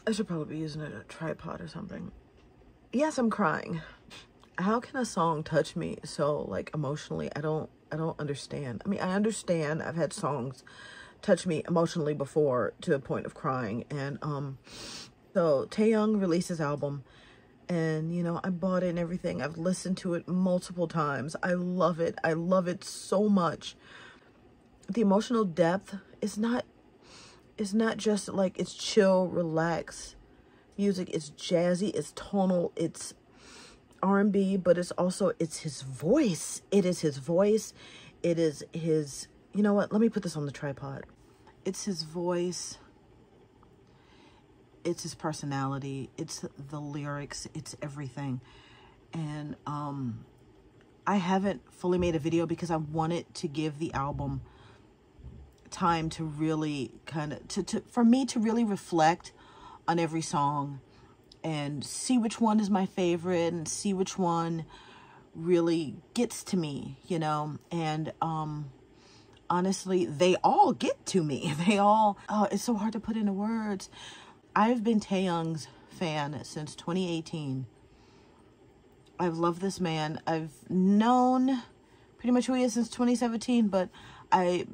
I should probably be using a tripod or something. Yes, I'm crying. How can a song touch me so like emotionally? I don't understand. I mean, I understand I've had songs touch me emotionally before to the point of crying. And so Taehyung released his album, and you know, I bought it and everything. I've listened to it multiple times. I love it. I love it so much. The emotional depth is not just like, it's chill, relax music. It's jazzy, it's tonal, it's R&B, but it's also, it's his voice. It is his voice. It is his, you know what? Let me put this on the tripod. It's his voice. It's his personality. It's the lyrics. It's everything. And I haven't fully made a video because I wanted to give the album time to really kind of, for me to really reflect on every song and see which one is my favorite and see which one really gets to me, you know. And honestly, they all get to me. They all, oh, it's so hard to put into words. I've been Taehyung's fan since 2018. I've loved this man. I've known pretty much who he is since 2017, but I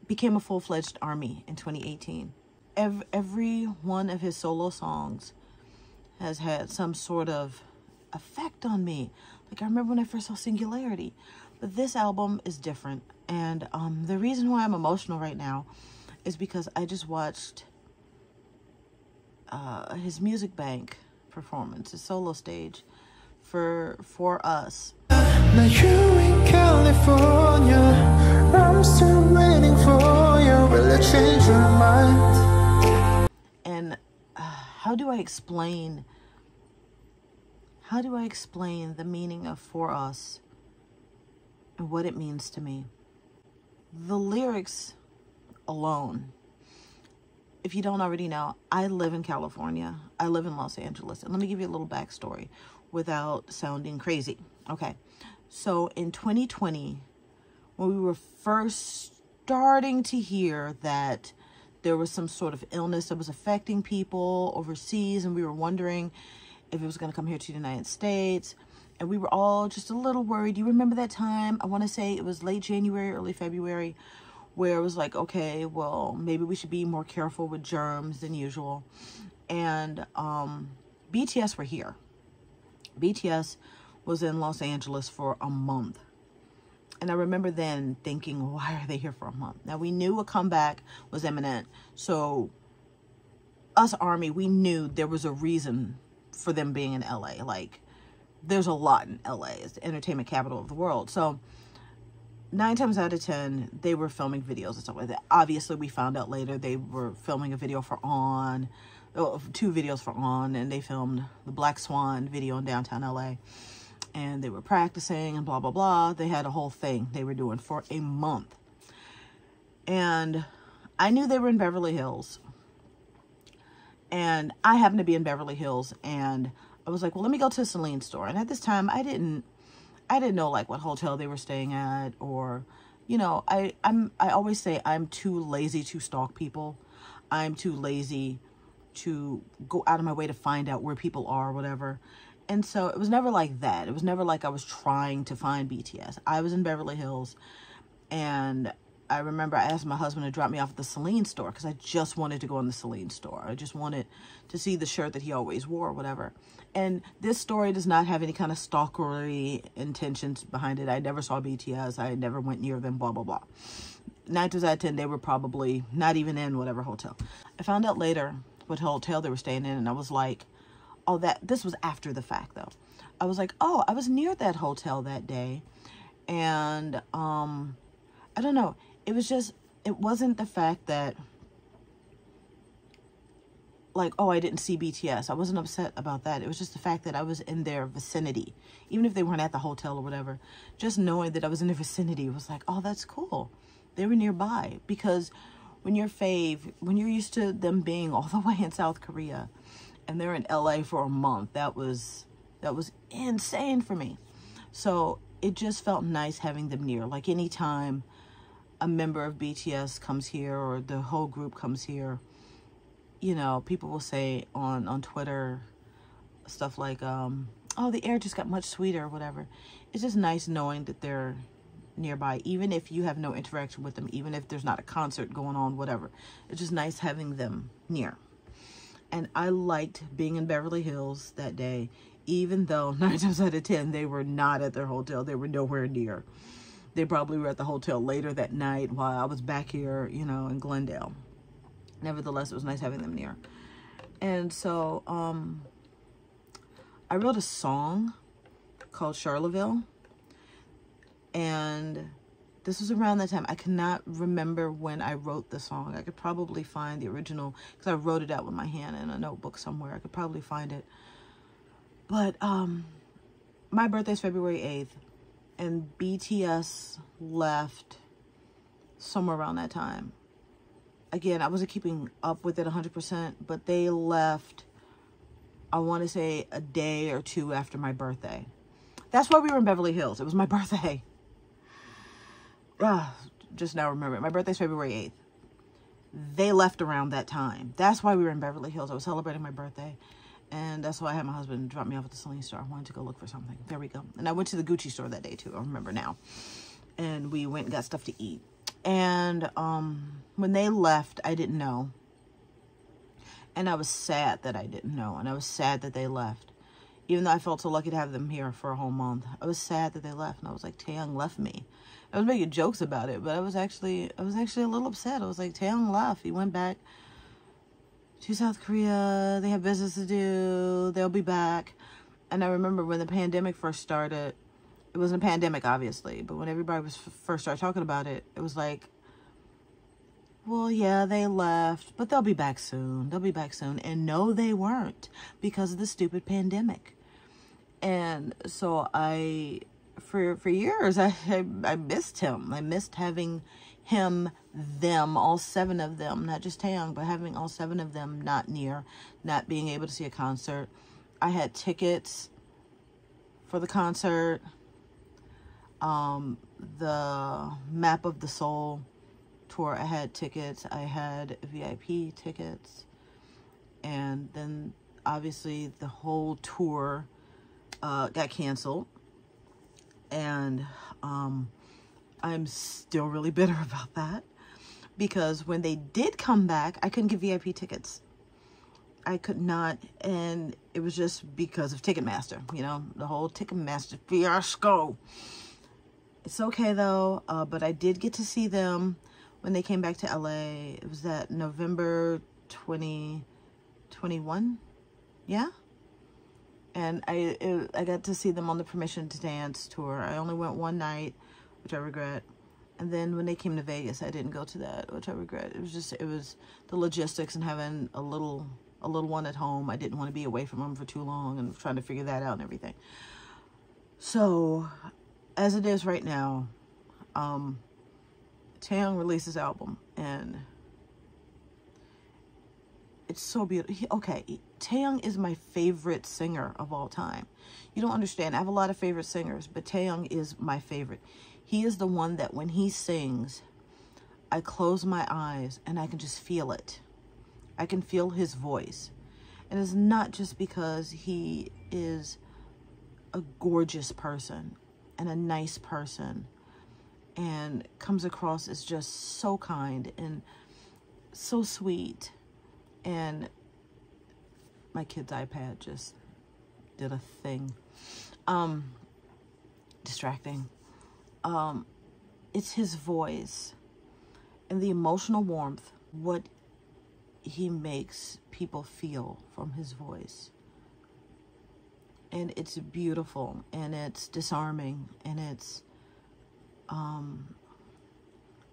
became a full-fledged ARMY in 2018. Every one of his solo songs has had some sort of effect on me. Like, I remember when I first saw Singularity, but this album is different. And the reason why I'm emotional right now is because I just watched his Music Bank performance, his solo stage for Us. Now you're in California, I'm still waiting for you. Will it change your mind? And how do I explain the meaning of For Us and what it means to me? The lyrics alone, if you don't already know, I live in California. I live in Los Angeles. And let me give you a little backstory without sounding crazy. Okay, so in 2020, when we were first starting to hear that there was some sort of illness that was affecting people overseas, and we were wondering if it was going to come here to the United States, and we were all just a little worried. You remember that time? I want to say it was late January, early February, where it was like, okay, well, maybe we should be more careful with germs than usual. And BTS were here. BTS was in Los Angeles for a month. And I remember then thinking, why are they here for a month? Now, we knew a comeback was imminent. So us ARMY, we knew there was a reason for them being in LA. Like, there's a lot in LA. It's the entertainment capital of the world. So 9 times out of 10, they were filming videos and stuff like that. Obviously, we found out later they were filming a video for On, 2 videos for On, and they filmed the Black Swan video in downtown LA. And they were practicing and blah, blah, blah. They had a whole thing they were doing for a month. And I knew they were in Beverly Hills. And I happened to be in Beverly Hills. And I was like, well, let me go to a Celine store. And at this time, I didn't know like what hotel they were staying at, or, you know, I always say I'm too lazy to stalk people. I'm too lazy to go out of my way to find out where people are or whatever. And so it was never like that. It was never like I was trying to find BTS. I was in Beverly Hills, and I remember I asked my husband to drop me off at the Celine store because I just wanted to go in the Celine store. I just wanted to see the shirt that he always wore or whatever. And this story does not have any kind of stalkery intentions behind it. I never saw BTS. I never went near them, blah, blah, blah. 9 times out of 10, they were probably not even in whatever hotel. I found out later what hotel they were staying in, and I was like, oh, this was after the fact, though. I was like, oh, I was near that hotel that day. And I don't know. It was just, it wasn't the fact that, like, oh, I didn't see BTS. I wasn't upset about that. It was just the fact that I was in their vicinity. Even if they weren't at the hotel or whatever, just knowing that I was in their vicinity was like, oh, that's cool. They were nearby. Because when you're used to them being all the way in South Korea, and they're in LA for a month, that was insane for me. So it just felt nice having them near. Like, anytime a member of BTS comes here or the whole group comes here, you know, people will say on Twitter stuff like, oh, the air just got much sweeter or whatever. It's just nice knowing that they're nearby, even if you have no interaction with them, even if there's not a concert going on, whatever. It's just nice having them near. And I liked being in Beverly Hills that day, even though 9 times out of 10, they were not at their hotel. They were nowhere near. They probably were at the hotel later that night while I was back here, you know, in Glendale. Nevertheless, it was nice having them near. And so I wrote a song called Charlottesville. And this was around that time. I cannot remember when I wrote the song. I could probably find the original because I wrote it out with my hand in a notebook somewhere. I could probably find it. But my birthday's February 8th. And BTS left somewhere around that time. Again, I wasn't keeping up with it 100%, but they left, I want to say, a day or two after my birthday. That's why we were in Beverly Hills. It was my birthday. Just now remember, my birthday's February 8th. They left around that time. That's why we were in Beverly Hills. I was celebrating my birthday. And that's why I had my husband drop me off at the Celine store. I wanted to go look for something. There we go. And I went to the Gucci store that day too. I remember now. And we went and got stuff to eat. And when they left, I didn't know. And I was sad that I didn't know. And I was sad that they left. Even though I felt so lucky to have them here for a whole month. I was sad that they left. And I was like, Taehyung left me. I was making jokes about it. But I was actually a little upset. I was like, Taehyung left. He went back to South Korea. They have business to do. They'll be back. And I remember when the pandemic first started, it wasn't a pandemic, obviously, but when everybody was first started talking about it, it was like, well, yeah, they left, but they'll be back soon. They'll be back soon. And no, they weren't, because of the stupid pandemic. And so for years, I missed him. I missed having him, them, all 7 of them, not just Taehyung, but having all 7 of them not near, not being able to see a concert. I had tickets for the concert, the Map of the Soul tour. I had tickets. I had VIP tickets. And then obviously the whole tour got canceled. And I'm still really bitter about that, because when they did come back, I couldn't get VIP tickets. I could not, and it was just because of Ticketmaster, you know, the whole Ticketmaster fiasco. It's okay though, but I did get to see them when they came back to LA. It was that November 2021, yeah? And I got to see them on the Permission to Dance tour. I only went one night, which I regret. And then when they came to Vegas, I didn't go to that, which I regret. It was the logistics and having a little one at home. I didn't want to be away from them for too long and trying to figure that out and everything. So, as it is right now, Taehyung released his album, and it's so beautiful. Okay, Taehyung is my favorite singer of all time. You don't understand. I have a lot of favorite singers, but Taehyung is my favorite. He is the one that when he sings, I close my eyes and I can just feel it. I can feel his voice. And it's not just because he is a gorgeous person and a nice person and comes across as just so kind and so sweet. And my kid's iPad just did a thing. Distracting. It's his voice and the emotional warmth, what he makes people feel from his voice. And it's beautiful, and it's disarming, and it's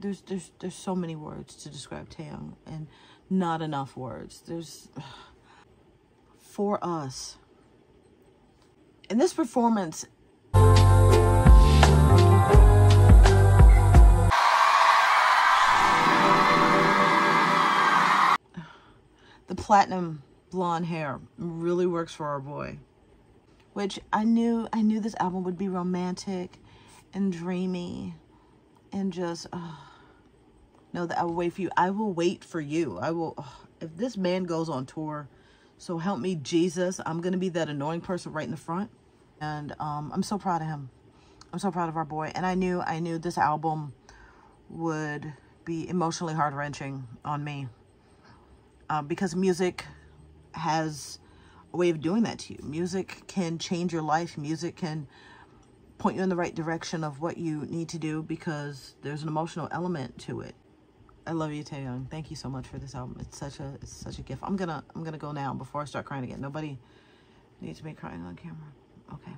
there's so many words to describe Taehyung, and not enough words. There's for us. In this performance, the platinum blonde hair really works for our boy, which I knew this album would be romantic and dreamy and just know that I will wait for you. I will wait for you. If this man goes on tour, so help me Jesus, I'm going to be that annoying person right in the front. And I'm so proud of him. I'm so proud of our boy. And I knew this album would be emotionally heart-wrenching on me. Because music has a way of doing that to you. Music can change your life. Music can point you in the right direction of what you need to do because there's an emotional element to it. I love you, Taehyung. Thank you so much for this album. It's such a gift. I'm gonna go now before I start crying again. Nobody needs me crying on camera. Okay.